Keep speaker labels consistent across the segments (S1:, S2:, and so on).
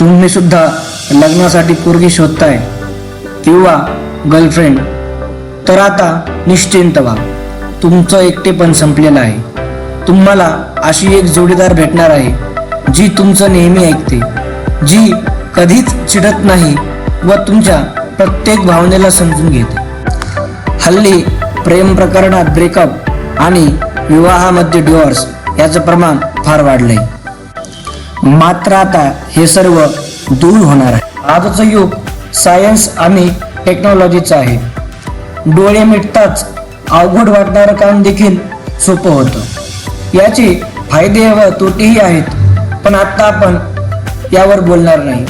S1: तुम्ही सुद्धा लग्नासाठी पोरगी शोधताय किंवा गर्लफ्रेंड, तर आता निश्चिंत व्हा. तुमचं एकटेपण संपलेलं आहे. तुम्हाला अशी एक जोडीदार भेटणार आहे जी तुमचं नेहमी ऐकते, जी कधीच चिडत नाही व तुमच्या प्रत्येक भावनेला समजून घेते. हल्ली प्रेम प्रकरणात ब्रेकअप आणि विवाहामध्ये डिवोर्स याचं प्रमाण फार वाढलंय. मात्र आता हे सर्व दूर होणार आहे. आजचं युग सायन्स आणि टेक्नॉलॉजीचं आहे. डोळे मिटताच अवघड वाटणारं काम देखील सोपं होतं. याचे फायदे व तोटेही आहेत, पण आता आपण यावर बोलणार नाही.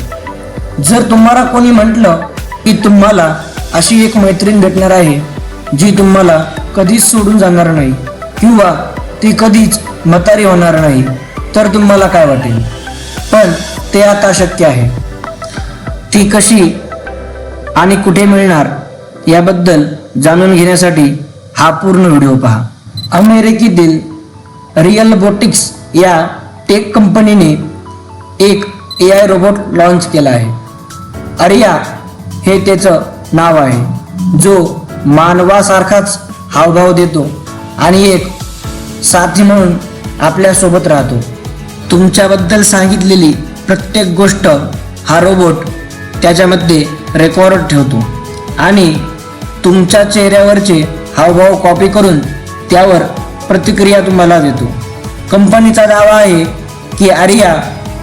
S1: जर तुम्हाला कोणी म्हटलं की तुम्हाला अशी एक मैत्रीण भेटणार आहे जी तुम्हाला कधीच सोडून जाणार नाही किंवा ती कधीच म्हातारी होणार नाही, तर तुम्हाला काय वाटेल? पण ते आता शक्य आहे. ती कशी आणि कुठे मिळणार याबद्दल जाणून घेण्यासाठी हा पूर्ण व्हिडिओ पहा. अमेरिकेतील रियलबोटिक्स या टेक कंपनीने एक AI रोबोट लॉन्च केला आहे. आर्या हे त्याचं नाव आहे, जो मानवासारखाच हावभाव देतो आणि एक साथी म्हणून आपल्या सोबत राहतो. तुमच्याबद्दल सांगितलेली प्रत्येक गोष्ट हा रोबोट त्याच्यामध्ये रेकॉर्ड ठेवतो आणि तुमच्या चेहऱ्यावरचे हावभाव कॉपी करून त्यावर प्रतिक्रिया तुम्हाला देतो. कंपनीचा दावा आहे की आर्या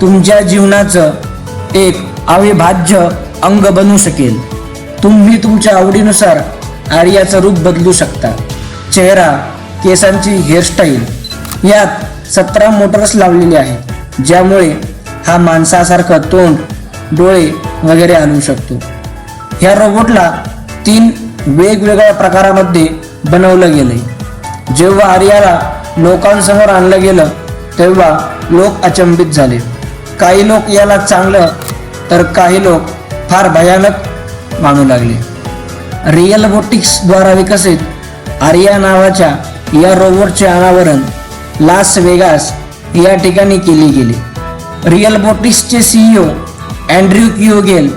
S1: तुमच्या जीवनाचं एक अविभाज्य अंग बनू शकेल. तुम्ही तुमच्या आवडीनुसार आर्याचं रूप बदलू शकता. चेहरा, केसांची हेअरस्टाईल यात 17 मोटर्स लावलेले आहेत, ज्यामुळे हा माणसासारखं तोंड, डोळे वगैरे आणू शकतो. ह्या रोबोटला 3 वेगवेगळ्या प्रकारामध्ये बनवलं गेलंय. जेव्हा आर्याला लोकांसमोर आणलं गेलं तेव्हा लोक अचंबित झाले. काही लोक याला चांगलं तर काही लोक फार भयानक मानू लागले. रियलबोटिक्सद्वारा विकसित आर्या नावाच्या या रोबोटचे अनावरण लास वेगास या ठिकाणी केले गेले. रियलबोटिक्सचे CEO अँड्र्यू क्युगेल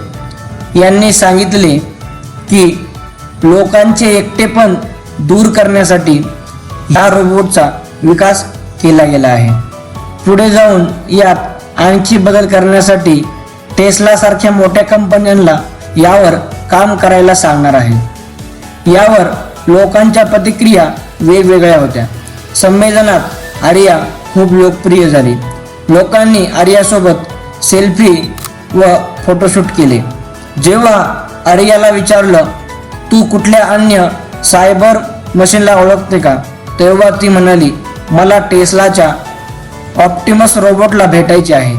S1: यांनी सांगितले की लोकांचे एकटेपण दूर करण्यासाठी या रोबोटचा विकास केला गेला आहे. पुढे जाऊन यात आणखी बदल करण्यासाठी टेस्ला सारख्या मोठ्या कंपन्यांना यावर काम करायला सांगणार आहे. यावर लोकांच्या प्रतिक्रिया वेगवेगळ्या होत्या. संमेलनात आर्या खूप लोकप्रिय झाली. लोकांनी आर्यासोबत सेल्फी व फोटोशूट केले. जेव्हा आर्याला विचारलं तू कुठल्या अन्य सायबर मशीनला ओळखते का, तेव्हा ती म्हणाली मला टेस्लाच्या ऑप्टिमस रोबोटला भेटायचे आहे.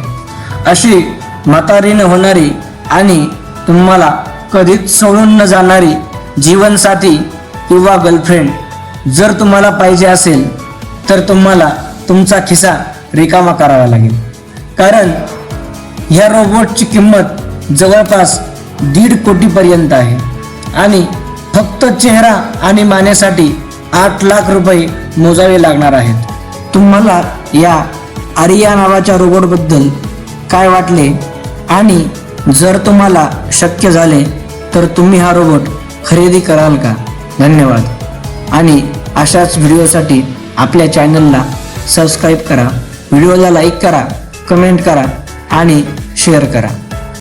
S1: अशी म्हातारी न होणारी आणि तुम्हाला कधीच सोडून न जाणारी जीवनसाथी किंवा गर्लफ्रेंड जर तुम्हाला पाहिजे असेल तर तुम्हाला तुमचा खिसा रिकामा करावा लागेल. कारण ह्या रोबोटची किंमत जवळपास 1.5 कोटीपर्यंत आहे आणि फक्त चेहरा आणि मानेसाठी 8 लाख रुपये मोजावे लागणार आहेत. तुम्हाला या आर्या नावाच्या रोबोटबद्दल काय वाटले आणि जर तुम्हाला शक्य झाले तर तुम्ही हा रोबोट खरेदी कराल का? धन्यवाद. आणि अशाच व्हिडिओसाठी आपल्या चॅनलला सबस्क्राईब करा, व्हिडिओला लाईक करा, कमेंट करा आणि शेअर करा.